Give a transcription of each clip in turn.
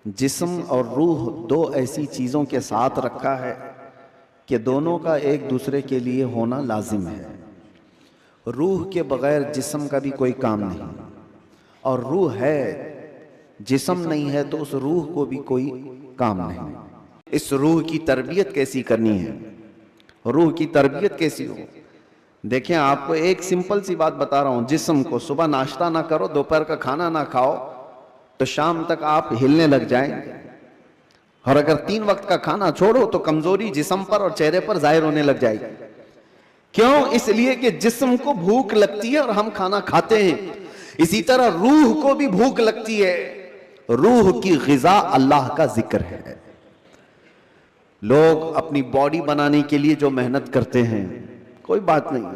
जिस्म और रूह दो ऐसी चीज़ों के साथ रखा है कि दोनों का एक दूसरे के लिए होना लाजिम है। रूह के बगैर जिस्म का भी कोई काम नहीं, और रूह है, जिस्म नहीं है तो उस रूह को भी कोई काम नहीं। इस रूह की तरबियत कैसी करनी है, रूह की तरबियत कैसी हो? देखें, आपको एक सिंपल सी बात बता रहा हूं। जिस्म को सुबह नाश्ता ना करो, दोपहर का खाना ना खाओ, तो शाम तक आप हिलने लग जाएंगे। और अगर 3 वक्त का खाना छोड़ो तो कमजोरी जिस्म पर और चेहरे पर जाहिर होने लग जाएगी। क्यों? इसलिए कि जिस्म को भूख लगती है और हम खाना खाते हैं। इसी तरह रूह को भी भूख लगती है। रूह की ग़िज़ा अल्लाह का जिक्र है। लोग अपनी बॉडी बनाने के लिए जो मेहनत करते हैं, कोई बात नहीं,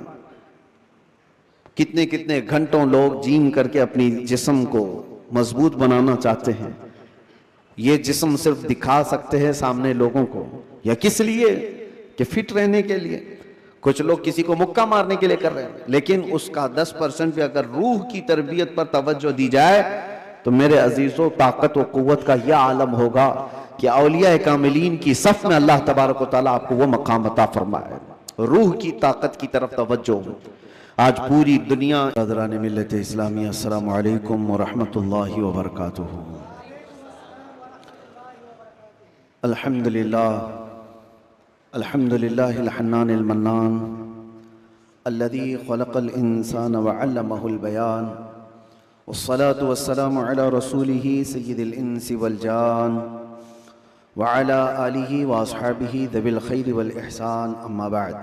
कितने कितने घंटों लोग जिम करके अपनी जिस्म को मजबूत बनाना चाहते हैं। ये जिस्म सिर्फ दिखा सकते हैं सामने लोगों को, या किस लिए? कि फिट रहने के लिए। कुछ लोग किसी को मुक्का मारने के लिए कर रहे हैं, लेकिन उसका 10% भी अगर रूह की तरबियत पर तवज्जो दी जाए तो मेरे अजीजों, ताकत व कुव्वत का यह आलम होगा कि औलिया कामिलीन की सफ में अल्लाह तबारक व तआला आपको वो मकाम अता फरमाए। रूह की ताकत की तरफ तवज्जो। आज पूरी दुनिया हज़रान मिल्लत इस्लामिया, अस्सलामु अलैकुम व रहमतुल्लाहि व बरकातुहू। अल्हम्दुलिल्लाह, अल्हम्दुलिल्लाहिल हन्नानिल मन्नान अल्लज़ी खलक़ल इंसान व अल्लमहुल बयान, वस्सलातु वस्सलामु अला रसूलिही सय्यिदिल इंसी वल जान व अला आलिही व अस्हाबिही ज़विल खैरि वल इहसान, अम्मा बअद।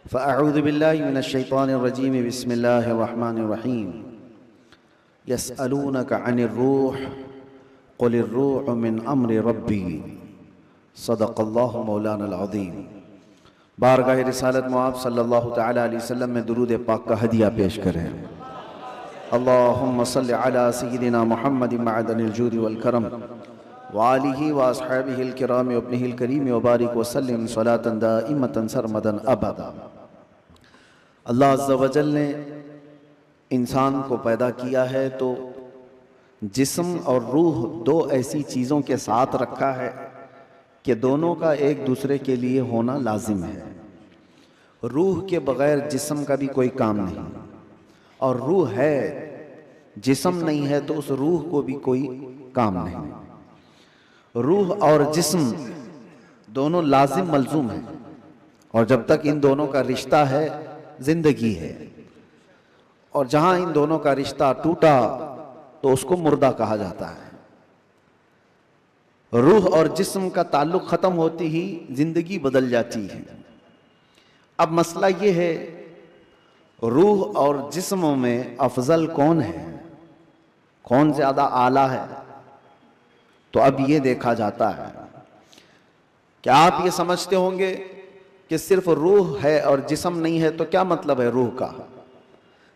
फ़अऊज़ु बिल्लाहि मिनश शैतानिर रजीम, बिस्मिल्लाहिर रहमानिर रहीम। यसअलूनका अनिर रूह क़ुलिर रूहु मिन अम्रि रब्बी, सदक़ल्लाहु मौलाना अज़ीम। बारगाह रिसालत मुआब सल्लल्लाहु तआला अलैहि वसल्लम में दुरूद पाक का हदिया पेश करें। अल्लाहुम्मा सल्लि अला सय्यिदिना मुहम्मदिन मअदनिल जूदि वल करम व आलिहि व अस्हाबिहिल किराम व इब्निहिल करीम व बारिक व सल्लिम सलातन दाइमतन सरमदन अबदा। अल्लाह अज़्ज़ा व जल ने इंसान को पैदा किया है तो जिस्म और रूह दो ऐसी चीज़ों के साथ रखा है कि दोनों का एक दूसरे के लिए होना लाजिम है। रूह के बगैर जिस्म का भी कोई काम नहीं, और रूह है, जिस्म नहीं है तो उस रूह को भी कोई काम नहीं। रूह और जिस्म दोनों लाजिम मलजूम है, और जब तक इन दोनों का रिश्ता है जिंदगी है, और जहां इन दोनों का रिश्ता टूटा तो उसको मुर्दा कहा जाता है। रूह और जिस्म का ताल्लुक खत्म होती ही जिंदगी बदल जाती है। अब मसला ये है, रूह और जिस्म में अफजल कौन है, कौन ज्यादा आला है? तो अब ये देखा जाता है। क्या आप ये समझते होंगे कि सिर्फ रूह है और जिस्म नहीं है, तो क्या मतलब है रूह का?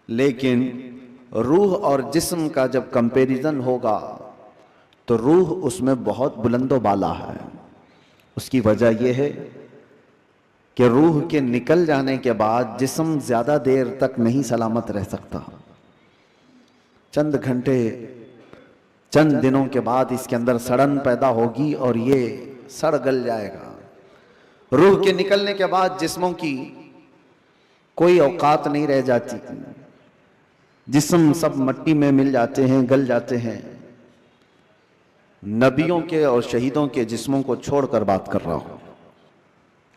लेकिन रूह और जिस्म का जब कंपैरिजन होगा तो रूह उसमें बहुत बुलंदो बाला है। उसकी वजह यह है कि रूह के निकल जाने के बाद जिस्म ज्यादा देर तक नहीं सलामत रह सकता। चंद घंटे, चंद दिनों के बाद इसके अंदर सड़न पैदा होगी और ये सड़ गल जाएगा। रूह के निकलने के बाद जिस्मों की कोई औकात नहीं रह जाती। जिस्म सब मट्टी में मिल जाते हैं, गल जाते हैं। नबियों के और शहीदों के जिस्मों को छोड़कर बात कर रहा हूं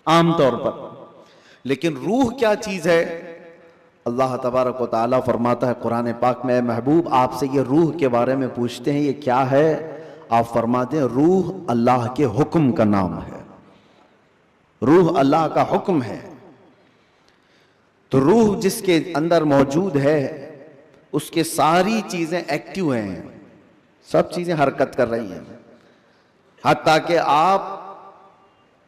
आमतौर पर। लेकिन रूह क्या चीज है? अल्लाह तबारक व तआला फरमाता है कुरान पाक में, महबूब आपसे ये रूह के बारे में पूछते हैं, ये क्या है? आप फरमाते हैं रूह अल्लाह के हुक्म का नाम है। रूह अल्लाह का हुक्म है। तो रूह जिसके अंदर मौजूद है उसके सारी चीजें एक्टिव हैं, सब चीजें हरकत कर रही हैं। हत्ता कि आप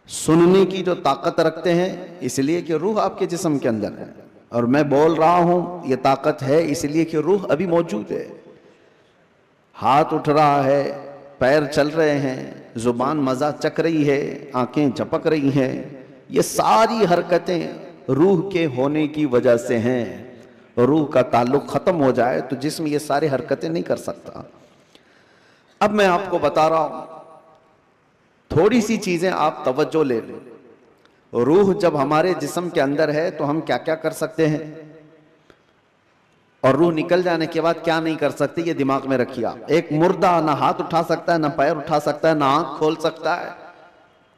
सुनने की जो ताकत रखते हैं इसलिए कि रूह आपके जिस्म के अंदर है, और मैं बोल रहा हूं ये ताकत है इसलिए कि रूह अभी मौजूद है। हाथ उठ रहा है, पैर चल रहे हैं, जुबान मजा चक रही है, आंखें झपक रही हैं, ये सारी हरकतें रूह के होने की वजह से हैं। रूह का ताल्लुक खत्म हो जाए तो जिस्म ये सारी हरकतें नहीं कर सकता। अब मैं आपको बता रहा हूं, थोड़ी सी चीजें आप तवज्जो ले लें। रूह जब हमारे जिस्म के अंदर है तो हम क्या क्या कर सकते हैं, और रूह निकल जाने के बाद क्या नहीं कर सकते, ये दिमाग में रखिए आप। एक मुर्दा ना हाथ उठा सकता है, ना पैर उठा सकता है, ना आंख खोल सकता है,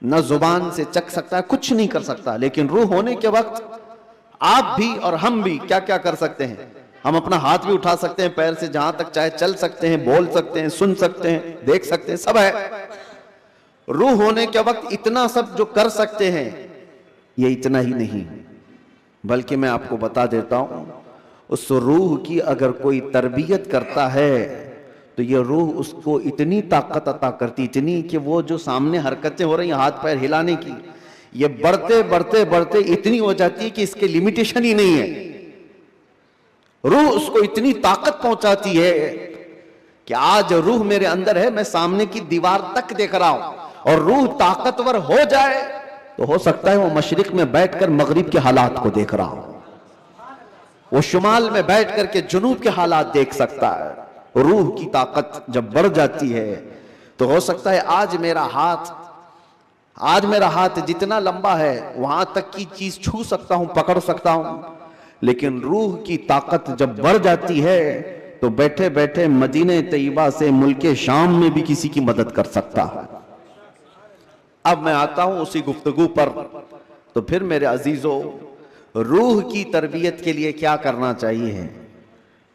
ना जुबान से चख सकता है, कुछ नहीं कर सकता। लेकिन रूह होने के वक्त आप भी और हम भी क्या क्या कर सकते हैं। हम अपना हाथ भी उठा सकते हैं, पैर से जहां तक चाहे चल सकते हैं, बोल सकते हैं, सुन सकते हैं, देख सकते हैं, सब है। रूह होने के वक्त इतना सब जो कर सकते हैं, ये इतना ही नहीं, बल्कि मैं आपको बता देता हूं, उस रूह की अगर कोई तरबियत करता है तो ये रूह उसको इतनी ताकत अता करती, इतनी कि वो जो सामने हरकतें हो रही हैं हाथ पैर हिलाने की, ये बढ़ते बढ़ते बढ़ते इतनी हो जाती है कि इसके लिमिटेशन ही नहीं है। रूह उसको इतनी ताकत पहुंचाती है कि आज रूह मेरे अंदर है, मैं सामने की दीवार तक देख रहा हूं, और रूह ताकतवर हो जाए तो हो सकता है वो मशरिक में बैठकर मगरिब के हालात को देख रहा हो, वो शुमाल में बैठ करके जुनूब के हालात देख सकता है। रूह की ताकत जब बढ़ जाती है तो हो सकता है आज मेरा हाथ जितना लंबा है वहां तक की चीज छू सकता हूं, पकड़ सकता हूं, लेकिन रूह की ताकत जब बढ़ जाती है तो बैठे बैठे मदीने तैयबा से मुल्के शाम में भी किसी की मदद कर सकता है। अब मैं आता हूं उसी गुफ्तगू पर। तो फिर मेरे अजीजों, रूह की तरबियत के लिए क्या करना चाहिए।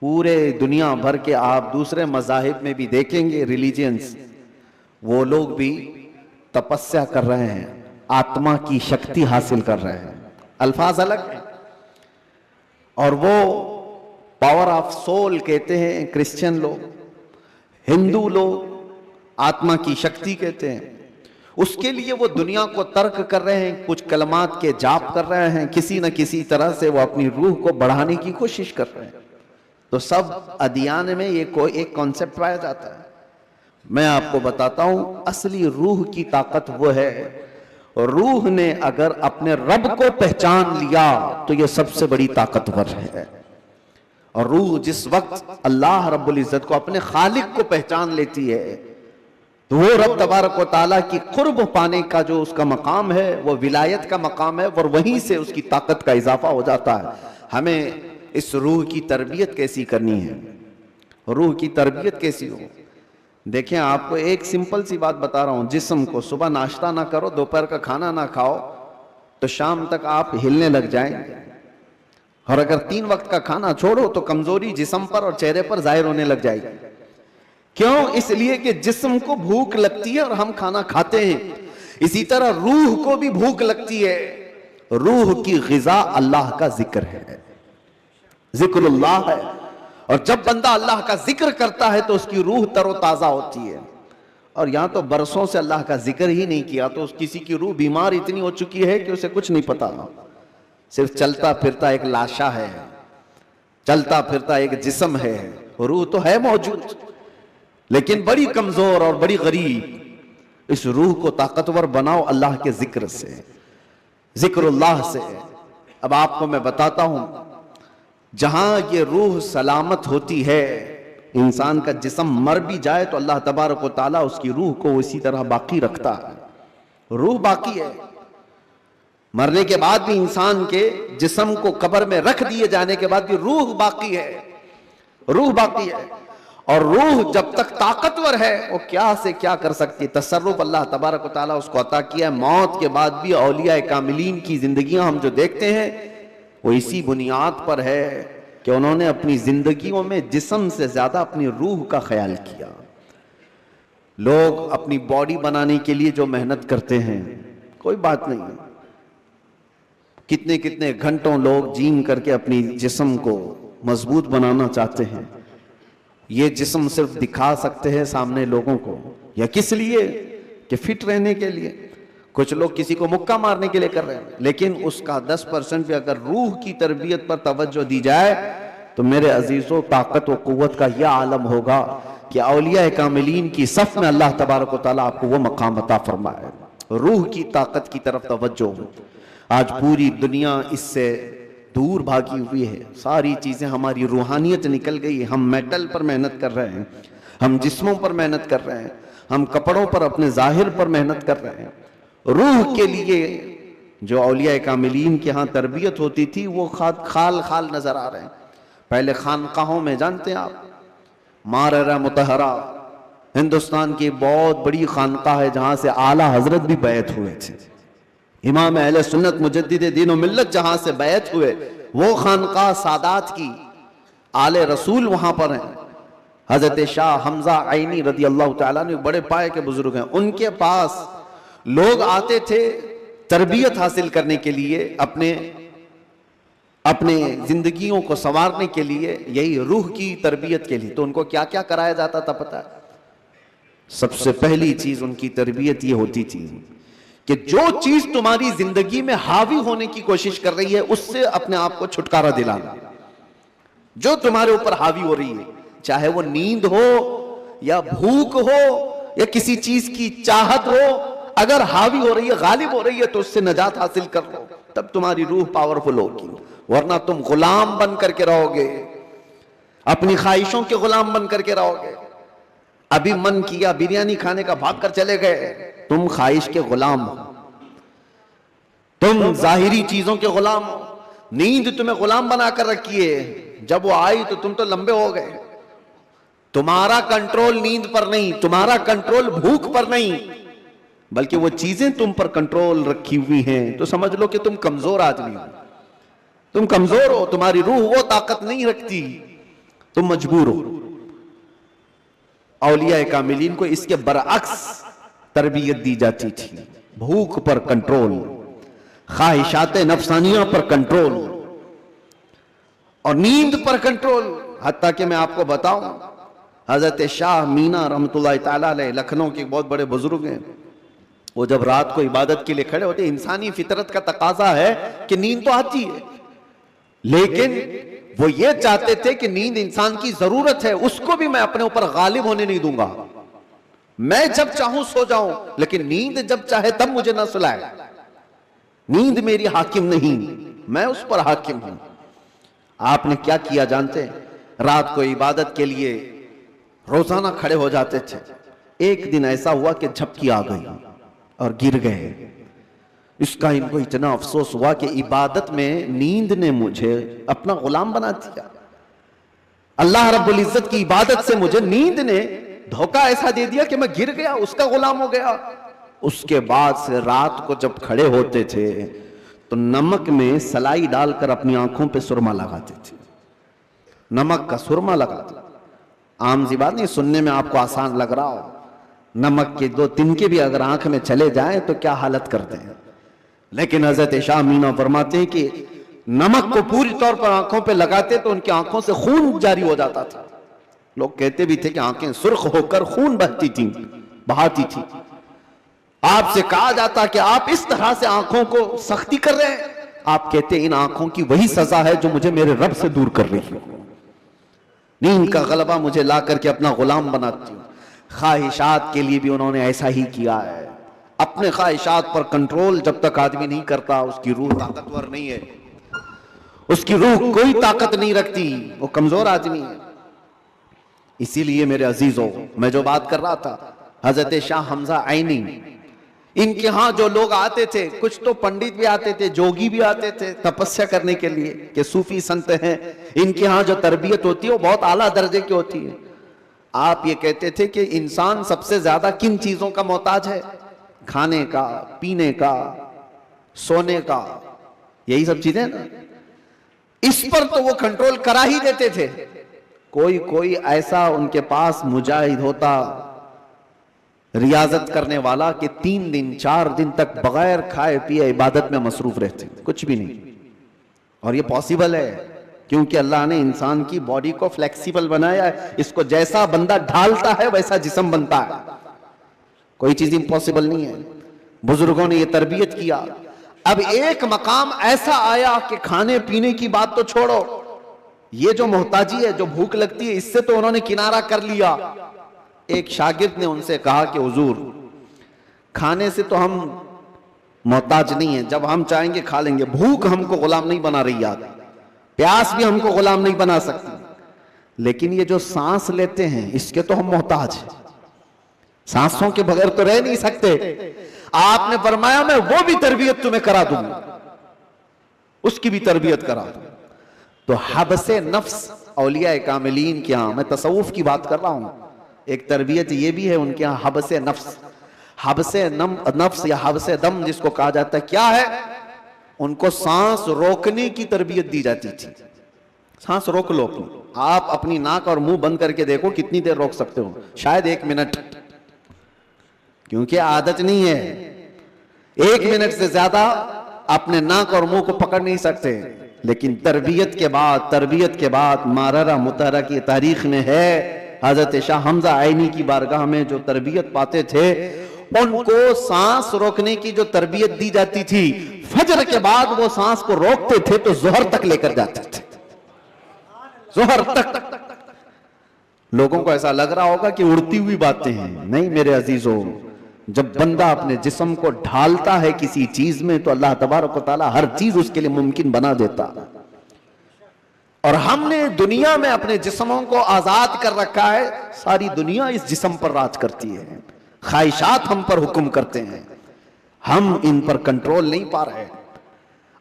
पूरे दुनिया भर के आप दूसरे मज़ाहिब में भी देखेंगे, रिलीजियंस, वो लोग भी तपस्या कर रहे हैं, आत्मा की शक्ति हासिल कर रहे हैं, अल्फाज अलग है, और वो पावर ऑफ सोल कहते हैं क्रिश्चियन लोग, हिंदू लोग आत्मा की शक्ति कहते हैं। उसके लिए वो दुनिया को तर्क कर रहे हैं, कुछ कलमात के जाप कर रहे हैं, किसी न किसी तरह से वो अपनी रूह को बढ़ाने की कोशिश कर रहे हैं। तो सब अदियान में ये कोई एक कॉन्सेप्ट पाया जाता है। मैं आपको बताता हूं, असली रूह की ताकत वो है, रूह ने अगर अपने रब को पहचान लिया तो ये सबसे बड़ी ताकतवर है। और रूह जिस वक्त अल्लाह रब्बुल इज्जत को, अपने खालिक को पहचान लेती है, तो वो रब तबारक व तआला की कुर्ब पाने का जो उसका मकाम है वो विलायत का मकाम है, और वहीं से उसकी ताकत का इजाफा हो जाता है। हमें इस रूह की तरबियत कैसी करनी है, रूह की तरबियत कैसी हो। देखें, आपको एक सिंपल सी बात बता रहा हूं, जिस्म को सुबह नाश्ता ना करो, दोपहर का खाना ना खाओ, तो शाम तक आप हिलने लग जाएंगे। और अगर 3 वक्त का खाना छोड़ो तो कमजोरी जिस्म पर और चेहरे पर जाहिर होने लग जाएगी। क्यों? इसलिए कि जिस्म को भूख लगती है और हम खाना खाते हैं, इसी तरह रूह को भी भूख लगती है। रूह की ग़िज़ा अल्लाह का जिक्र है, जिक्रुल्लाह है, और जब बंदा अल्लाह का जिक्र करता है तो उसकी रूह तरोताजा होती है। और यहां तो बरसों से अल्लाह का जिक्र ही नहीं किया तो किसी की रूह बीमार इतनी हो चुकी है कि उसे कुछ नहीं पता, सिर्फ चलता फिरता एक लाशा है, चलता फिरता एक जिस्म है, रूह तो है मौजूद लेकिन बड़ी कमजोर और बड़ी गरीब। इस रूह को ताकतवर बनाओ अल्लाह के जिक्र से, जिक्रुल्लाह से। अब आपको मैं बताता हूं, जहां ये रूह सलामत होती है, इंसान का जिस्म मर भी जाए तो अल्लाह तबारक व तआला उसकी रूह को इसी तरह बाकी रखता है। रूह बाकी है, मरने के बाद भी इंसान के जिस्म को कब्र में रख दिए जाने के बाद भी रूह बाकी है, रूह बाकी है। और रूह जब तक ताकतवर है वो क्या से क्या कर सकती है। तसर्रुफ अल्लाह तबारक व तआला उसको अता किया है। मौत के बाद भी औलिया कामिलीन की जिंदगियां हम जो देखते हैं वो इसी बुनियाद पर है कि उन्होंने अपनी जिंदगियों में जिस्म से ज्यादा अपनी रूह का ख्याल किया। लोग अपनी बॉडी बनाने के लिए जो मेहनत करते हैं, कोई बात नहीं, कितने कितने घंटों लोग जिम करके अपनी जिस्म को मजबूत बनाना चाहते हैं। ये जिस्म सिर्फ दिखा सकते हैं सामने लोगों को, या किस लिए कि फिट रहने के लिए। कुछ लोग किसी को मुक्का मारने के लिए कर रहे हैं, लेकिन उसका 10% भी अगर रूह की तरबियत पर तवज्जो दी जाए तो मेरे अजीजों, ताकत व कुव्वत का यह आलम होगा कि औलिया कामिलीन की सफ में अल्लाह तबारक व तआला आपको वो मकाम अता फरमाए। रूह की ताकत की तरफ तवज्जो। आज पूरी दुनिया इससे दूर भागी हुई है, सारी चीजें, हमारी रूहानियत निकल गई है, हम मेटल पर मेहनत कर रहे हैं, हम जिस्मों पर मेहनत कर रहे हैं, हम कपड़ों पर, अपने जाहिर पर मेहनत कर रहे हैं। रूह के लिए जो औलिया कामिलीन के यहाँ तरबियत होती थी वो खाल खाल नजर आ रहे हैं। पहले खानकाहों में, जानते हैं आप, माररा मुतहरा हिंदुस्तान की बहुत बड़ी खानका है जहां से आला हजरत भी बैत हुए थे। इमाम अहले सुन्नत मुजद्दिद दीन व मिल्लत जहां से बैत हुए, वो खानका सादात की आले रसूल वहां पर हैं। हजरत शाह हमजा आइनी रदी अल्लाह ताला ने, बड़े पाए के बुजुर्ग हैं, उनके पास लोग आते थे तरबियत हासिल करने के लिए, अपने जिंदगियों को संवारने के लिए, यही रूह की तरबियत के लिए। तो उनको क्या क्या कराया जाता था पता है? सबसे पहली चीज उनकी तरबियत ये होती थी कि जो चीज तुम्हारी जिंदगी में हावी होने की कोशिश कर रही है उससे अपने आप को छुटकारा दिलाना। जो तुम्हारे ऊपर हावी हो रही है, चाहे वो नींद हो या भूख हो या किसी चीज की चाहत हो, अगर हावी हो रही है, गालिब हो रही है, तो उससे नजात हासिल कर लो, तब तुम्हारी रूह पावरफुल होगी। वरना तुम गुलाम बन करके रहोगे, अपनी ख्वाहिशों के गुलाम बन करके रहोगे। अभी मन किया बिरयानी खाने का, भाग कर चले गए, तुम ख्वाहिश के गुलाम हो, तुम जाहिरी चीजों के गुलाम हो। नींद तुम्हें गुलाम बनाकर रखी है, जब वो आई तो तुम तो लंबे हो गए। तुम्हारा कंट्रोल नींद पर नहीं, तुम्हारा कंट्रोल भूख पर नहीं, बल्कि वो चीजें तुम पर कंट्रोल रखी हुई हैं। तो समझ लो कि तुम कमजोर आदमी हो, तुम कमजोर हो, तुम्हारी रूह वो ताकत नहीं रखती, तुम मजबूर हो। औलिया कामिलीन को इसके बरअक्स तरबियत दी जाती थी। भूख पर कंट्रोल, ख्वाहिशात नफसानिया पर कंट्रोल और नींद पर कंट्रोल। हत्ता कि मैं आपको बताऊं, हजरत शाह मीना रहमतुल्लाह ताला अलैह लखनऊ के बहुत बड़े बुजुर्ग हैं, वो जब रात को इबादत के लिए खड़े होते, इंसानी फितरत का तकाजा है कि नींद तो आती है, लेकिन वो ये चाहते थे कि नींद इंसान की जरूरत है, उसको भी मैं अपने ऊपर गालिब होने नहीं दूंगा। मैं जब चाहूं सो जाऊं, लेकिन नींद जब चाहे तब मुझे ना सुलाए। नींद मेरी हाकिम नहीं, मैं उस पर हाकिम हूं। आपने क्या किया जानते हैं? रात को इबादत के लिए रोजाना खड़े हो जाते थे। एक दिन ऐसा हुआ कि झपकी आ गई और गिर गए। इसका इनको इतना अफसोस हुआ कि इबादत में नींद ने मुझे अपना गुलाम बना दिया। अल्लाह रब्बुल इज्जत की इबादत से मुझे नींद ने धोखा ऐसा दे दिया कि मैं गिर गया, उसका गुलाम हो गया। उसके बाद से रात को जब खड़े होते थे तो नमक में सलाई डालकर अपनी आंखों पे सुरमा लगाते थे। नमक का सुरमा लगाते, आम सी बात नहीं, सुनने में आपको आसान लग रहा हो। नमक के 2 तिनके भी अगर आंख में चले जाएं तो क्या हालत करते हैं। लेकिन हजरत शाह मीना फरमाते हैं कि नमक को पूरी तौर पर आंखों पे लगाते तो उनकी आंखों से खून जारी हो जाता था। लोग कहते भी थे कि आंखें सुर्ख होकर खून बहती थी, बहाती थी। आपसे कहा जाता कि आप इस तरह से आंखों को सख्ती कर रहे हैं, आप कहते इन आंखों की वही सजा है जो मुझे मेरे रब से दूर कर रही है। नींद का गलबा मुझे ला करके अपना गुलाम बनाती हूँ। ख्वाहिशात के लिए भी उन्होंने ऐसा ही किया है। अपने ख्वाहिशात पर कंट्रोल जब तक आदमी नहीं करता, उसकी रूह ताकतवर नहीं है, उसकी रूह कोई ताकत नहीं रखती, वो कमजोर आदमी है। इसीलिए मेरे अजीजों, मैं जो बात कर रहा था, हजरत शाह हमजा आइनी, इनके यहां जो लोग आते थे, कुछ तो पंडित भी आते थे, जोगी भी आते थे तपस्या करने के लिए, कि सूफी संत हैं, इनके यहां जो तरबियत होती है वो बहुत आला दर्जे की होती है। आप ये कहते थे कि इंसान सबसे ज्यादा किन चीजों का मोहताज है? खाने का, पीने का, सोने का, यही सब चीजें ना। इस पर तो वो कंट्रोल करा ही देते थे। कोई ऐसा उनके पास मुजाहिद होता, रियाजत करने वाला, कि 3 दिन 4 दिन तक बगैर खाए पिए इबादत में मसरूफ रहते, कुछ भी नहीं। और ये पॉसिबल है क्योंकि अल्लाह ने इंसान की बॉडी को फ्लेक्सिबल बनाया है। इसको जैसा बंदा ढालता है वैसा जिस्म बनता है, कोई चीज इम्पॉसिबल नहीं है। बुजुर्गों ने ये तरबियत किया। अब एक मकाम ऐसा आया कि खाने पीने की बात तो छोड़ो, ये जो मोहताजी है, जो भूख लगती है, इससे तो उन्होंने किनारा कर लिया। एक शागिर्द ने उनसे कहा कि हुजूर, खाने से तो हम मोहताज नहीं है, जब हम चाहेंगे खा लेंगे, भूख हमको गुलाम नहीं बना रही, याद, प्यास भी हमको गुलाम नहीं बना सकती। लेकिन ये जो सांस लेते हैं इसके तो हम मोहताज हैं, सांसों के बगैर तो रह नहीं सकते। आपने फरमाया मैं वो भी तरबियत तुम्हें करा दूंगा, उसकी भी तरबियत करा दूंगा। तो हबसे नफ्स औलिया कामिलीन के यहां, मैं तसव्वुफ की बात कर रहा हूं, एक तरबियत ये भी है उनके यहां हबसे नफ्स, हबसे नफ्स या हबसे दम जिसको कहा जाता है, क्या है? उनको सांस रोकने की तरबियत दी जाती थी। सांस रोक लो अपनी, आप अपनी नाक और मुंह बंद करके देखो कितनी देर रोक सकते हो, शायद 1 मिनट, क्योंकि आदत नहीं है। 1 मिनट से ज्यादा अपने नाक और मुंह को पकड़ नहीं सकते। लेकिन तरबियत के बाद माररा मुतारा की तारीख में है, हजरत शाह हमजा आईनी की बारगाह में जो तरबियत पाते थे, उनको सांस रोकने की जो तरबियत दी जाती थी, फजर के बाद वो सांस को रोकते थे तो जोहर तक लेकर जाते थे, जोहर तक। लोगों को ऐसा लग रहा होगा कि उड़ती हुई बातें हैं, नहीं मेरे अजीजों, जब बंदा अपने जिस्म को ढालता है किसी चीज में तो अल्लाह तबारक व तआला हर चीज उसके लिए मुमकिन बना देता। और हमने दुनिया में अपने जिस्मों को आजाद कर रखा है, सारी दुनिया इस जिस्म पर राज करती है, ख्वाहिशात हम पर हुक्म करते हैं, हम इन पर कंट्रोल नहीं पा रहे।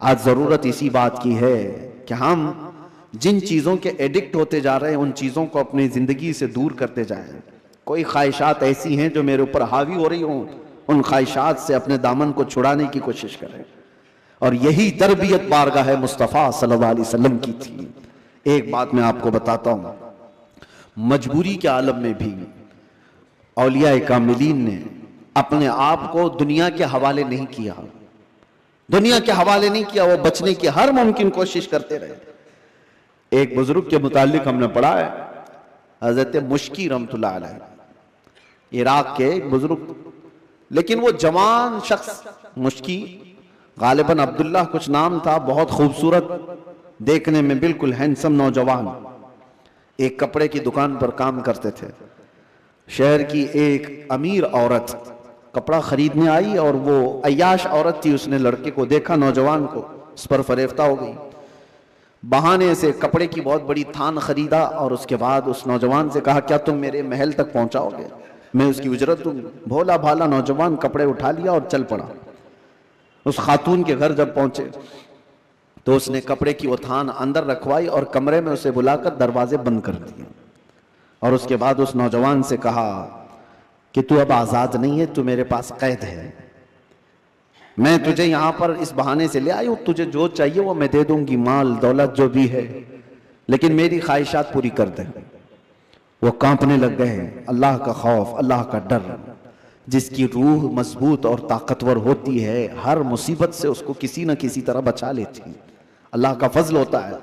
आज जरूरत इसी बात की है कि हम जिन चीजों के एडिक्ट होते जा रहे हैं उन चीजों को अपनी जिंदगी से दूर करते जाएं। कोई ख्वाहिशात ऐसी हैं जो मेरे ऊपर हावी हो रही हों, उन ख्वाहिशात से अपने दामन को छुड़ाने की कोशिश करें। और यही तरबियत बारगाह मुस्तफ़ा सल्लल्लाहु अलैहि वसल्लम की थी। एक बात मैं आपको बताता हूं, मजबूरी के आलम में भी औलिया कामिलीन ने अपने आप को दुनिया के हवाले नहीं किया, दुनिया के हवाले नहीं किया, वो बचने की हर मुमकिन कोशिश करते रहे। एक बुजुर्ग के मुतालिक हमने पढ़ा है, हजरत मुश्की रहमतुल्लाह अलैह, इराक के एक बुजुर्ग, लेकिन वो जवान शख्स, मुश्की गालिबन अब्दुल्लाह कुछ नाम था, बहुत खूबसूरत, देखने में बिल्कुल हैंडसम नौजवान, एक कपड़े की दुकान पर काम करते थे। शहर की एक अमीर औरत कपड़ा खरीदने आई और वो अय्याश औरत थी, उसने लड़के को देखा, नौजवान को, उस पर फरेफ्ता हो गई। बहाने से कपड़े की बहुत बड़ी थान खरीदा और उसके बाद उस नौजवान से कहा क्या तुम मेरे महल तक पहुंचाओगे, मैं उसकी उजरत दूंगा। भोला भाला नौजवान कपड़े उठा लिया और चल पड़ा। उस खातून के घर जब पहुंचे तो उसने कपड़े की वो थान अंदर रखवाई और कमरे में उसे बुलाकर दरवाजे बंद कर दिए। और उसके बाद उस नौजवान से कहा कि तू अब आजाद नहीं है, तू मेरे पास कैद है, मैं तुझे यहां पर इस बहाने से ले आई हूं, तुझे जो चाहिए वो मैं दे दूंगी, माल दौलत जो भी है, लेकिन मेरी ख्वाहिशात पूरी कर दे। वो कांपने लग गए। अल्लाह का खौफ, अल्लाह का डर, जिसकी रूह मजबूत और ताकतवर होती है, हर मुसीबत से उसको किसी न किसी तरह बचा लेती है, अल्लाह का फजल होता है।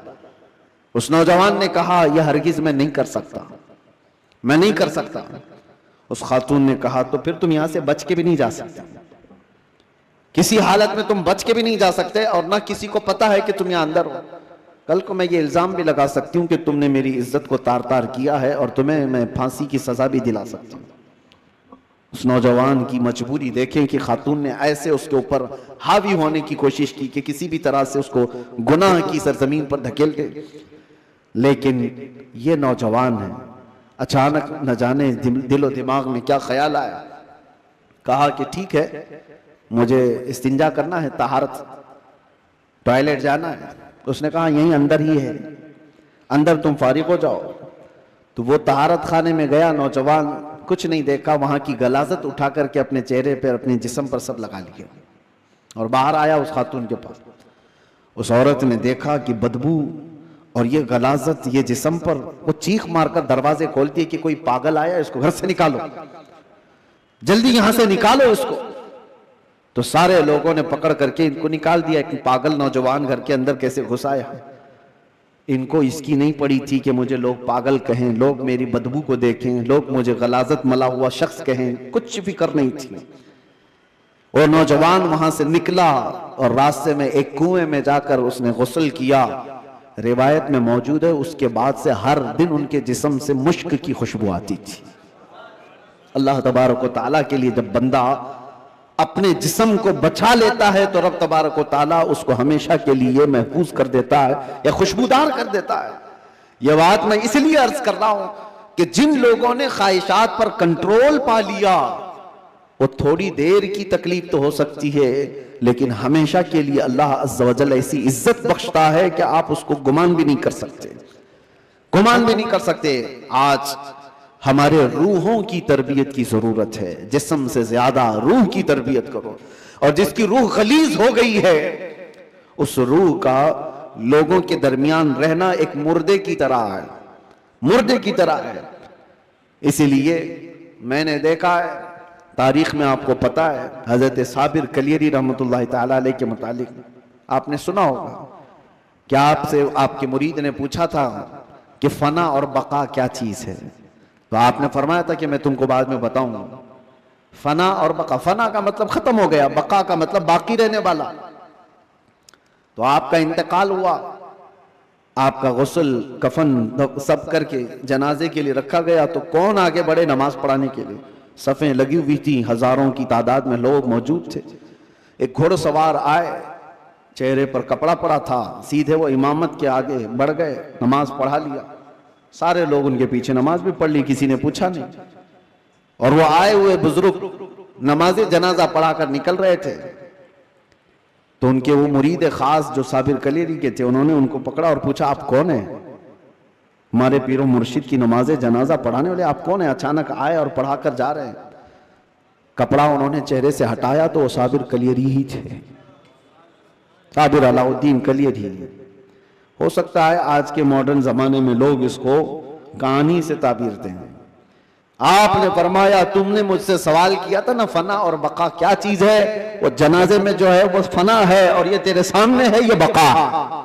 उस नौजवान ने कहा यह हरगिज मैं नहीं कर सकता, मैं नहीं कर सकता। उस खातून ने कहा तो फिर तुम यहां से बच के भी नहीं जा सकते, किसी हालत में तुम बच के भी नहीं जा सकते, और ना किसी को पता है कि तुम यहां अंदर हो। कल को मैं ये इल्जाम भी लगा सकती हूं कि तुमने मेरी इज्जत को तार तार किया है और तुम्हें मैं फांसी की सजा भी दिला सकती हूं। उस नौजवान की मजबूरी देखें कि खातून ने ऐसे उसके ऊपर हावी होने की कोशिश की कि किसी भी तरह से उसको गुनाह की सरजमीन पर धकेल दे। लेकिन ये नौजवान है, अचानक न जाने दिलो दिमाग में क्या ख्याल आया, कहा कि ठीक है मुझे इस्तिंजा करना है, तहारत, टॉयलेट जाना है। उसने कहा यहीं अंदर ही है, अंदर तुम फारिग हो जाओ। तो वो तहारत खाने में गया, नौजवान कुछ नहीं देखा, वहां की गलाजत उठा करके अपने चेहरे पर, अपने जिस्म पर सब लगा लिया और बाहर आया उस खातून के पास। उस औरत ने देखा कि बदबू और ये गलाजत ये जिस्म पर, वो चीख मारकर दरवाजे खोलती है कि कोई पागल आया, इसको घर से निकालो, जल्दी यहां से निकालो इसको। तो सारे लोगों ने पकड़ करके इनको निकाल दिया कि पागल नौजवान घर के अंदर कैसे घुस आया। इनको इसकी नहीं पड़ी थी कि मुझे लोग पागल कहें, लोग मेरी बदबू को देखें, लोग मुझे गलाजत मला हुआ शख्स कहें, कुछ फिक्र नहीं थी। वो नौजवान वहां से निकला और रास्ते में एक कुएं में जाकर उसने गुस्ल किया। रिवायत में मौजूद है उसके बाद से हर दिन उनके जिस्म से मुश्क की खुशबू आती थी। अल्लाह तबारक व तआला के लिए जब बंदा अपने जिस्म को बचा लेता है तो रब तबारक व तआला उसको हमेशा के लिए महफूज कर देता है या खुशबूदार कर देता है। यह बात मैं इसलिए अर्ज कर रहा हूं कि जिन लोगों ने ख्वाहिशात पर कंट्रोल पा लिया, वो थोड़ी देर की तकलीफ तो हो सकती है, लेकिन हमेशा के लिए अल्लाह अज़्ज़ व जल ऐसी इज्जत बख्शता है कि आप उसको गुमान भी नहीं कर सकते, गुमान भी नहीं कर सकते। आज हमारे रूहों की तरबियत की जरूरत है, जिस्म से ज्यादा रूह की तरबियत करो। और जिसकी रूह खलीज हो गई है, उस रूह का लोगों के दरमियान रहना एक मुर्दे की तरह है, मुर्दे की तरह है। इसीलिए मैंने देखा है, तारीख में आपको पता है, हजरत साबिर कलियरी रहमतुल्लाह ताला अलैह के मुतालिक आपने सुना होगा कि आपसे आपके मुरीद ने पूछा था कि फना और बका क्या चीज है, तो आपने फरमाया था कि मैं तुमको बाद में बताऊंगा। फना और बका, फना का मतलब खत्म हो गया, बका का मतलब बाकी रहने वाला। तो आपका इंतकाल हुआ, आपका गुस्ल कफन सब करके जनाजे के लिए रखा गया, तो कौन आगे बढ़े नमाज पढ़ाने के लिए? सफ़ें लगी हुई थी, हजारों की तादाद में लोग मौजूद थे। एक घोड़सवार आए, चेहरे पर कपड़ा पड़ा था, सीधे वो इमामत के आगे बढ़ गए, नमाज पढ़ा लिया। सारे लोग उनके पीछे नमाज भी पढ़ ली, किसी ने पूछा नहीं। और वो आए हुए बुजुर्ग नमाज जनाजा पढ़ाकर निकल रहे थे, तो उनके वो मुरीद खास जो साबिर कलेरी के थे, उन्होंने उनको पकड़ा और पूछा, आप कौन है? हमारे पीरो मुर्शिद की नमाज जनाजा पढ़ाने वाले आप कौन है? अचानक आए और पढ़ाकर जा रहे हैं। कपड़ा उन्होंने चेहरे से हटाया तो वो साबिर कलियरी ही थे, साबिर अलाउद्दीन कलियरी। हो सकता है आज के मॉडर्न जमाने में लोग इसको कहानी से ताबीर दें। आपने फरमाया, तुमने मुझसे सवाल किया था ना फना और बका क्या चीज है, वो जनाजे में जो है वो फना है, और ये तेरे सामने है ये बका।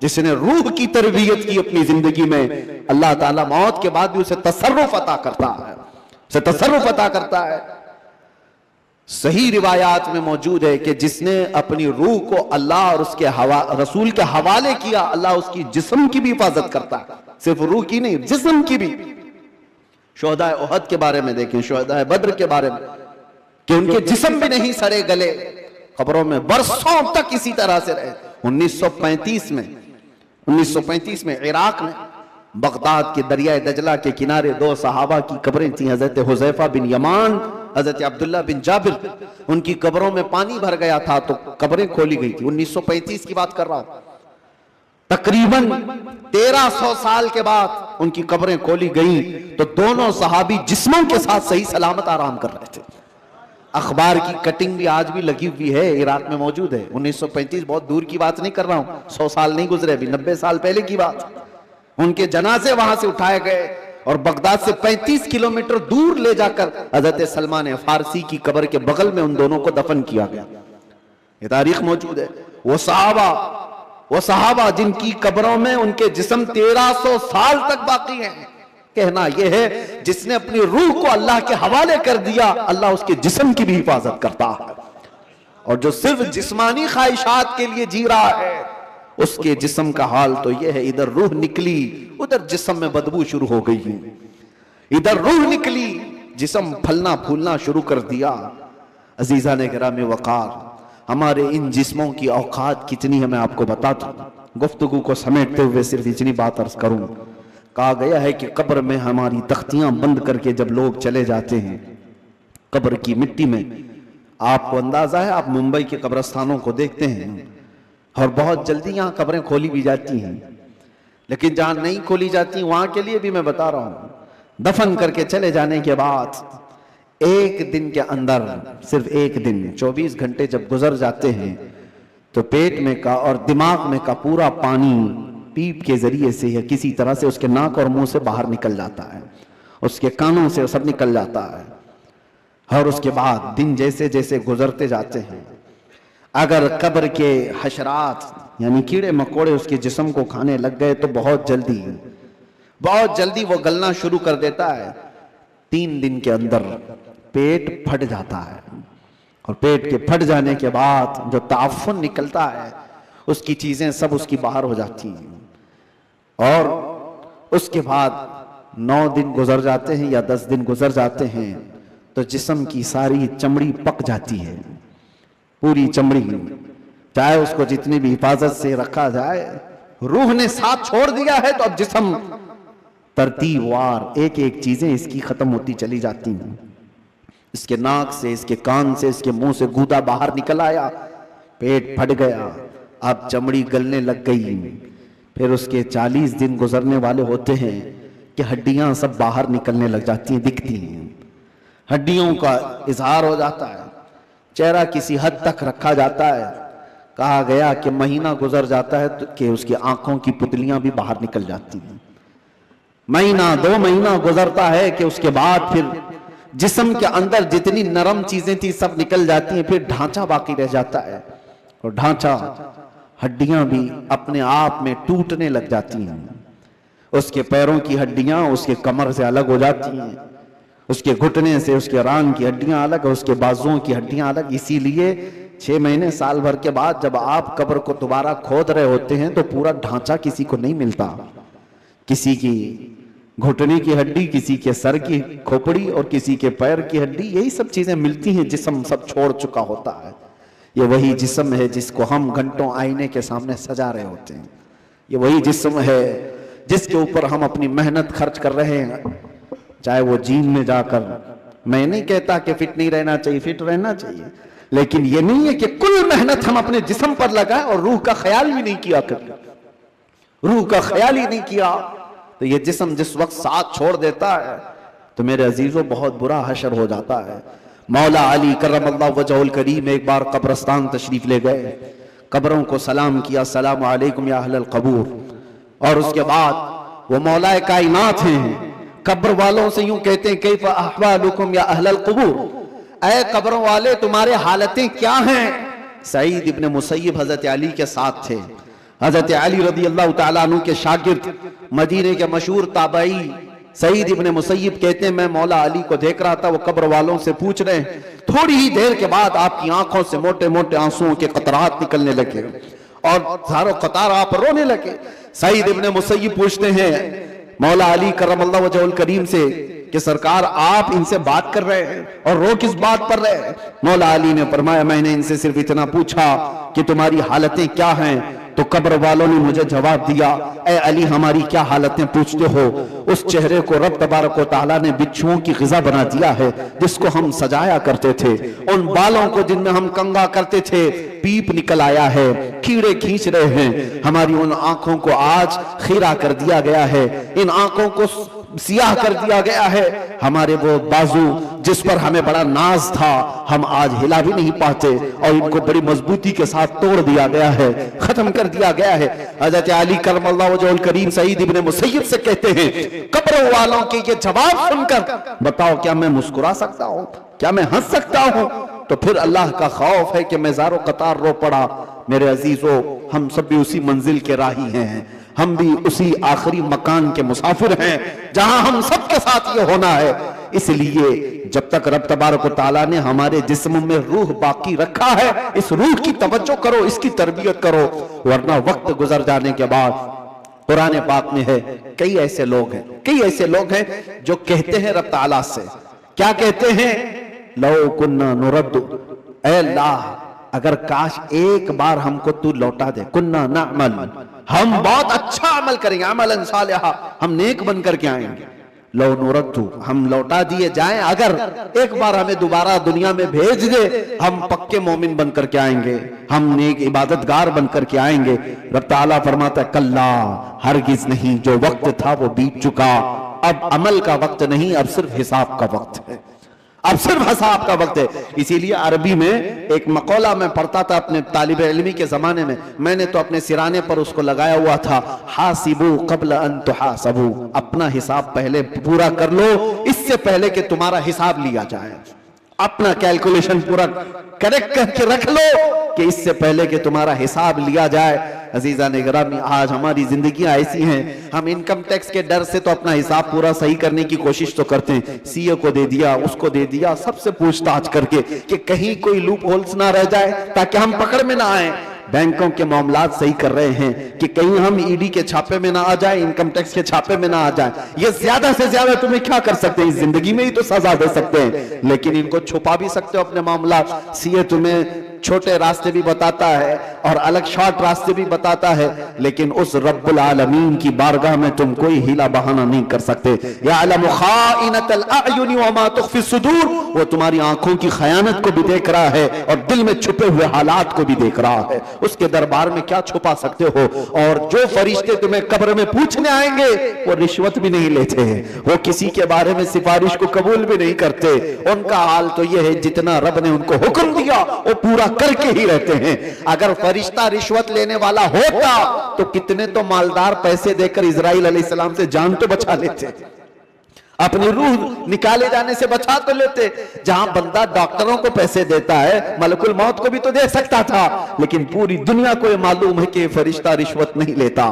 जिसने रूह की तरबियत की अपनी जिंदगी में, अल्लाह ताला मौत के बाद भी उसे तसर्रुफ अता करता है, उसे तसर्रुफ अता करता है। सही रिवायात में मौजूद है कि जिसने अपनी रूह को अल्लाह और उसके रसूल के हवाले किया, अल्लाह उसकी जिस्म की भी हिफाजत करता है, सिर्फ रूह की नहीं, जिस्म की भी। शोहदाए उहद के बारे में देखें, शोहदाए बद्र के बारे में, कि उनके जिस्म भी नहीं सड़े गले, खबरों में बरसों तक इसी तरह से रहे। 1935 में इराक में बगदाद के दरियाए दजला के किनारे दो सहाबा की कब्रें थी, हजरत हुज़ैफा बिन यमान, हजरत अब्दुल्ला बिन जाबिर। उनकी कब्रों में पानी भर गया था तो कब्रें खोली गई थी। 1935 की बात कर रहा हूं। तकरीबन 1300 साल के बाद उनकी कब्रें खोली गई तो दोनों सहाबी जिस्मों के साथ सही सलामत आराम कर रहे थे। अखबार की कटिंग भी आज भी लगी हुई है, इराक में मौजूद है। 1935 बहुत दूर की बात नहीं कर रहा हूं, 100 साल नहीं गुजरे, अभी 90 साल पहले की बात। उनके जनाजे वहां से उठाए गए और बगदाद से 35 किलोमीटर दूर ले जाकर हजरत सलमान फारसी की कब्र के बगल में उन दोनों को दफन किया गया। ये तारीख मौजूद है। वो सहाबा जिनकी कब्रों में उनके जिस्म 1300 साल तक बाकी हैं। कहना यह है, जिसने अपनी रूह को अल्लाह के हवाले कर दिया, अल्लाह उसके जिस्म की भी हिफाजत करता है। और जो सिर्फ जिस्मानी ख्वाहिशात के लिए जी रहा है, उसके जिस्म का हाल तो यह है, इधर रूह निकली उधर जिस्म में बदबू शुरू हो गई है। इधर रूह निकली, जिस्म फलना फूलना शुरू कर दिया। अजीजा ने गिरामी वकार, हमारे इन जिस्मों की औकात कितनी है मैं आपको बताता हूं। गुफ्तगू को समेटते हुए सिर्फ इतनी बात अर्ज करूं। कहा गया है कि कब्र में हमारी तख्तियां बंद करके जब लोग चले जाते हैं कब्र की मिट्टी में, आपको अंदाजा है, आप मुंबई के कब्रस्तानों को देखते हैं और बहुत जल्दी यहाँ कब्रें खोली भी जाती हैं, लेकिन जहां नहीं खोली जाती वहां के लिए भी मैं बता रहा हूं, दफन करके चले जाने के बाद एक दिन के अंदर, सिर्फ एक दिन, 24 घंटे जब गुजर जाते हैं तो पेट में का और दिमाग में का पूरा पानी पीप के जरिए से या किसी तरह से उसके नाक और मुंह से बाहर निकल जाता है, उसके कानों से सब निकल जाता है। और उसके बाद दिन जैसे जैसे गुजरते जाते हैं, अगर कब्र के हशरात यानी कीड़े मकोड़े उसके जिस्म को खाने लग गए तो बहुत जल्दी वो गलना शुरू कर देता है। 3 दिन के अंदर पेट फट जाता है और पेट के फट जाने के बाद जो ताफुन निकलता है उसकी चीजें सब उसकी बाहर हो जाती हैं। और उसके बाद 9 दिन गुजर जाते हैं या 10 दिन गुजर जाते हैं तो जिस्म की सारी चमड़ी पक जाती है, पूरी चमड़ी, चाहे उसको जितनी भी हिफाजत से रखा जाए रूह ने साथ छोड़ दिया है तो अब जिस्म तरतीबवार एक एक चीजें इसकी खत्म होती चली जाती हैं। इसके नाक से, इसके कान से, इसके मुंह से गूदा बाहर निकल आया, पेट फट गया, अब चमड़ी गलने लग गई। फिर उसके 40 दिन गुजरने वाले होते हैं कि हड्डियां सब बाहर निकलने लग जाती हैं, दिखती हैं, हड्डियों का इजहार हो जाता है, चेहरा किसी हद तक रखा जाता है। कहा गया कि महीना गुजर जाता है तो कि उसकी आंखों की पुतलियां भी बाहर निकल जाती हैं। महीना 2 महीना गुजरता है कि उसके बाद फिर जिस्म के अंदर जितनी नरम चीजें थी सब निकल जाती हैं, फिर ढांचा बाकी रह जाता है। और ढांचा, हड्डियां भी अपने आप में टूटने लग जाती हैं। उसके पैरों की हड्डियां उसके कमर से अलग हो जाती हैं, उसके घुटने से उसके रान की हड्डियां अलग, उसके बाजुओं की हड्डियां अलग। इसीलिए 6 महीने साल भर के बाद जब आप कब्र को दोबारा खोद रहे होते हैं तो पूरा ढांचा किसी को नहीं मिलता। किसी की घुटने की हड्डी, किसी के सर की खोपड़ी और किसी के पैर की हड्डी, यही सब चीजें मिलती हैं। जिस्म सब छोड़ चुका होता है। ये वही जिस्म है जिसको हम घंटों आईने के सामने सजा रहे होते हैं। ये वही जिस्म है जिसके ऊपर हम अपनी मेहनत खर्च कर रहे हैं, चाहे वो जिम में जाकर। मैं नहीं कहता कि फिट नहीं रहना चाहिए, फिट रहना चाहिए, लेकिन ये नहीं है कि कुल मेहनत हम अपने जिस्म पर लगाएं और रूह का ख्याल भी नहीं किया करें। रूह का ख्याल ही नहीं किया तो ये जिस्म जिस वक्त साथ छोड़ देता है तो मेरे अजीजों बहुत बुरा हशर हो जाता है। मौला अली करमल्लाहु वजहुल करीम एक बार कब्रस्तान तशरीफ ले गए, कब्रों को सलाम किया, अस्सलामु अलैकुम या अहलल कबूर। और उसके बाद वो मौलाए कायनात हैं, कब्र वालों से यूं कहते हैं, कैफ अहवालुकुम या अहलल कबूर, ऐ कब्रों वाले तुम्हारे हालतें क्या हैं। सईद इब्ने मुसय्यब हजरत अली के साथ थे। हजरत अली रदी अल्लाह तआला अन्हु के शागिर्द, मदीने के मशहूर ताबई सईद इब्ने मुसय्यब कहते हैं, मैं मौला अली को देख रहा था, वो कब्र वालों से पूछ रहे हैं। थोड़ी ही देर के बाद आपकी आंखों से मोटे मोटे आंसुओं के कतरात निकलने लगे और सारों कतार आप रोने लगे। सईद इब्ने मुसय्यब पूछते हैं मौला अली करमल्लाहु वजहुल करीम से कि सरकार आप इनसे बात कर रहे हैं और रो किस बात पर रहे हैं। मौला अली ने फरमाया, मैंने इनसे सिर्फ इतना पूछा कि तुम्हारी हालतें क्या हैं। तो कब्र वालों ने मुझे जवाब दिया, ए अली हमारी क्या हालतें पूछते हो। उस चेहरे को रब तबारक व तआला ने बिच्छुओं की ग़िज़ा बना दिया है जिसको हम सजाया करते थे। उन बालों को जिनमें हम कंगा करते थे पीप निकल आया है, कीड़े खींच रहे हैं। हमारी उन आंखों को आज खीरा कर दिया गया है, इन आंखों को सियाह कर दिया गया है। हमारे वो बाजू जिस पर हमें बड़ा नाज था हम आज हिला भी नहीं पाते और इनको बड़ी मजबूती के साथ तोड़ दिया गया है, खत्म कर दिया गया है। हजरत अली करमल्लाहु वजहुल करीम सईद इब्ने मुसय्यब से कहते हैं, कब्र वालों के ये जवाब सुनकर बताओ क्या मैं मुस्कुरा सकता हूँ, क्या मैं हंस सकता हूँ। तो फिर अल्लाह का खौफ है कि मैं ज़ारो कतार रो पड़ा। मेरे अजीजों, हम सब भी उसी मंजिल के राही हैं, हम भी उसी आखिरी मकान के मुसाफिर हैं जहां हम सबके साथ ये होना है। इसलिए जब तक रब तबारक व तआला ने हमारे जिस्म में रूह बाकी रखा है, इस रूह की तवज्जो करो, इसकी तरबियत करो, वरना वक्त गुजर जाने के बाद कुरान पाक में है कई ऐसे लोग हैं जो कहते हैं रब तआला से, क्या कहते हैं, लौ कुन्ना नुरद्दु, ऐ अल्लाह अगर काश एक बार हमको तू लौटा दे, कुन्ना नअमल, हम बहुत अच्छा अमल करेंगे, अमलन सालिहा, हम नेक बन करके आएंगे। लो नुरद्दु, हम लौटा दिए जाएं, अगर एक बार हमें दोबारा दुनिया में भेज दे, हम पक्के मोमिन बन करके आएंगे, हम नेक इबादतगार बन करके आएंगे। रब ताला फरमाता है, कल्ला, हरगिज नहीं, जो वक्त था वो बीत चुका, अब अमल का वक्त नहीं, अब सिर्फ हिसाब का वक्त है, अब सिर्फ हिसाब का वक्त है। इसीलिए अरबी में एक मकौला मैं पढ़ता था अपने तालिब इल्मी के जमाने में, मैंने तो अपने सिराने पर उसको लगाया हुआ था, हासिबू कब्ल अन तुहासबू, अपना हिसाब पहले पूरा कर लो इससे पहले कि तुम्हारा हिसाब लिया जाए। अपना कैलकुलेशन पूरा करेक्ट करके रख लो कि इससे पहले कि तुम्हारा हिसाब लिया जाए। अजीजा ने गिरामी, आज हमारी जिंदगियां ऐसी हैं, हम इनकम टैक्स के डर से तो अपना हिसाब पूरा सही करने की कोशिश तो करते हैं, सीए को दे दिया, उसको दे दिया, सबसे पूछताछ करके कि कहीं कोई लूप होल्स ना रह जाए ताकि हम पकड़ में ना आए। बैंकों के मामलात सही कर रहे हैं कि कहीं हम ईडी के छापे में ना आ जाए, इनकम टैक्स के छापे में ना आ जाए। ये ज्यादा से ज्यादा तुम्हें क्या कर सकते हैं, इस जिंदगी में ही तो सजा दे सकते हैं, लेकिन इनको छुपा भी सकते हो अपने मामला। सीए तुम्हें छोटे रास्ते भी बताता है और अलग शॉर्ट रास्ते भी बताता है, लेकिन उस रब्बुल आलमीन की बारगाह में तुम कोई हीला बहाना नहीं कर सकते। यअलमु खाइनतल अयुनि व मा तुख्फी सुदूर, वो तुम्हारी आंखों की खयानत को भी देख रहा है और दिल में छुपे हुए हालात को भी देख रहा है। उसके दरबार में क्या छुपा सकते हो? और जो फरिश्ते तुम्हें कब्र में पूछने आएंगे वो रिश्वत भी नहीं लेते हैं, वो किसी के बारे में सिफारिश को कबूल भी नहीं करते। उनका हाल तो यह है जितना रब ने उनको हुक्म दिया वो पूरा करके ही रहते हैं। अगर फरिश्ता रिश्वत लेने वाला होता तो कितने तो मालदार पैसे देकर इजराइल अलैहिस्सलाम से जान तो बचा लेते, अपनी रूह निकाले जाने से बचा तो लेते। जहां बंदा डॉक्टरों को पैसे देता है, मलकुल मौत को भी तो दे सकता था, लेकिन पूरी दुनिया को यह मालूम है कि फरिश्ता रिश्वत नहीं लेता,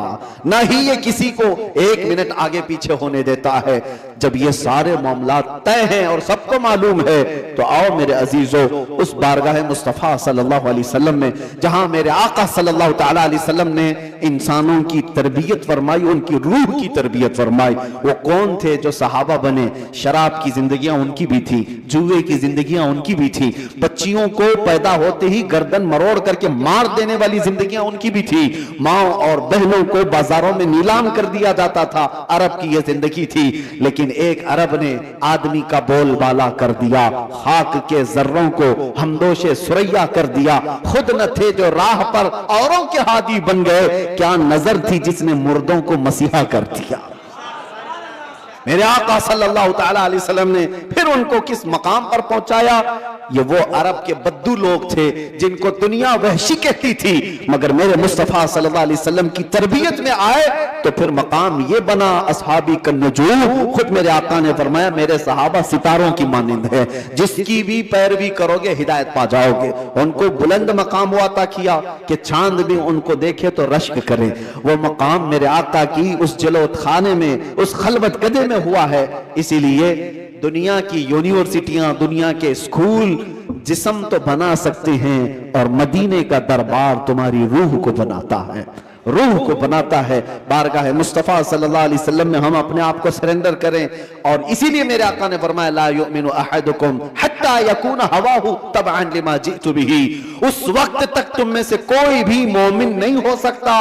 ना ही ये किसी को एक मिनट आगे पीछे होने देता है। जब ये सारे मामला तय हैं और सबको मालूम है, तो आओ मेरे अजीजों उस बारगाह मुस्तफा सल्लल्लाहु अलैहि वसल्लम में, जहां मेरे आका सल्लल्लाहु तआला अलैहि वसल्लम ने इंसानों की तरबियत फरमाई, उनकी रूह की तरबियत फरमाई। वो कौन थे जो सहाबा बने? शराब की जिंदगियां उनकी भी थी, जुए की जिंदगियां उनकी भी थी, बच्चियों को पैदा होते ही गर्दन मरोड़ करके मार देने वाली जिंदगियां उनकी भी थी, माँ और बहनों को बाजारों में नीलाम कर दिया जाता था, अरब की यह जिंदगी थी। लेकिन एक अरब ने आदमी का बोलबाला कर दिया, खाक के जर्रों को हमदोशे सुरैया कर दिया, खुद न थे जो राह पर औरों के हादी बन गए, क्या नजर थी जिसने मुर्दों को मसीहा कर दिया। मेरे आका सल्लल्लाहु तआला अलैहि वसल्लम ने फिर उनको किस मकाम पर पहुंचाया। ये वो अरब के बद्दू लोग थे जिनको दुनिया वहशी कहती थी, मगर मेरे मुस्तफा सल्लल्लाहु अलैहि वसल्लम की तरबियत में आए तो फिर मकाम ये बना असहाबी कन्नजूम। खुद मेरे आका ने फरमाया मेरे सहाबा सितारों की मानिंद है, जिसकी भी पैरवी करोगे हिदायत पा जाओगे। उनको बुलंद मकाम हुआ था किया कि चांद भी उनको देखे तो रश्क करे। वो मकाम मेरे आका की उस जलोत खाने में, उस खलवत गदे में हुआ है। इसीलिए दुनिया की यूनिवर्सिटियां, दुनिया के स्कूल जिस्म तो बना सकते हैं और मदीने का दरबार तुम्हारी रूह को बनाता है, रूह को बनाता है। बारगाह मुस्तफा सल्लल्लाहु अलैहि वसल्लम में हम अपने आप को सरेंडर करें। और इसीलिए मेरे आका ने फरमाया ला युमिनु अहदुकुम हत्ता यकून हवाहु तबअन लिमा जितु बिही। उस वक्त तक तुम में से कोई भी मोमिन नहीं हो सकता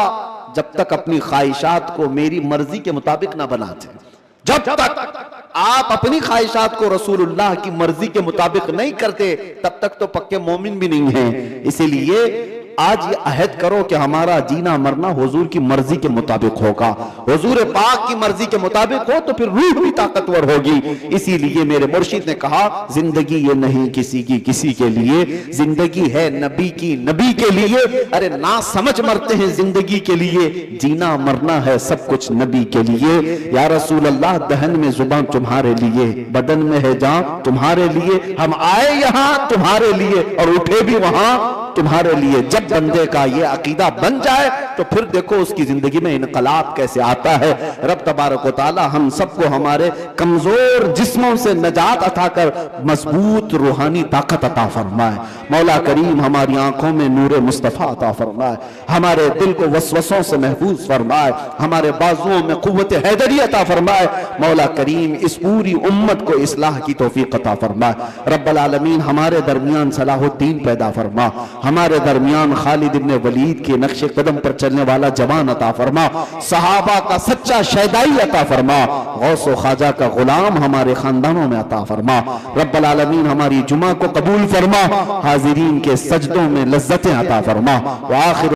जब तक अपनी ख्वाहिशात को मेरी मर्जी के मुताबिक ना बनाते। जब तक आप अपनी ख्वाहिशात को रसूलुल्लाह की मर्जी के मुताबिक नहीं करते, तब तक तो पक्के मोमिन भी नहीं हैं। इसीलिए आज ये अहद करो कि हमारा जीना मरना हुजूर की मर्जी के मुताबिक होगा, हुजूर पाक की मर्जी के मुताबिक हो तो फिर रूह भी ताकतवर होगी। इसीलिए मेरे मुर्शिद ने कहा जिंदगी ये नहीं किसी की किसी के लिए, जिंदगी है नबी की नबी के लिए। अरे ना समझ मरते हैं जिंदगी के लिए, जीना मरना है सब कुछ नबी के लिए। या रसूल अल्लाह दहन में जुबान तुम्हारे लिए, बदन में है जान तुम्हारे लिए, हम आए यहाँ तुम्हारे लिए और उठे भी वहां तुम्हारे लिए। जब बंदे का ये अकीदा बन जाए तो फिर देखो उसकी जिंदगी में इनकलाब कैसे आता है। रब तबारक व तआला हम सबको हमारे कमजोर जिस्मों से नजात अता कर मजबूत रूहानी ताकत अता फरमाए। मौला करीम हमारी आंखों में नूर मुस्तफा अता फरमाए, हमारे दिल को वसवसों से महफूज फरमाए, हमारे बाजुओं में कुव्वत हैदरी अता फरमाए। मौला करीम इस पूरी उम्मत को इस्लाह की तौफीक अता फरमाए। रब्बुल आलमीन हमारे दरमियान सलाहुद्दीन पैदा फरमा, हमारे दरमियान खालिद इब्ने वलीद के नक्शे कदम पर चलने वाला जवान अता फरमा, सहाबा का सच्चा शहदाई अता फरमा, गौस व ख्वाजा का गुलाम हमारे खानदानों में अता फरमा। रब्बुल आलमीन हमारी जुमा को कबूल फरमा, हाजिरीन के सजदों में लज्जतें अता फरमा। व आखिर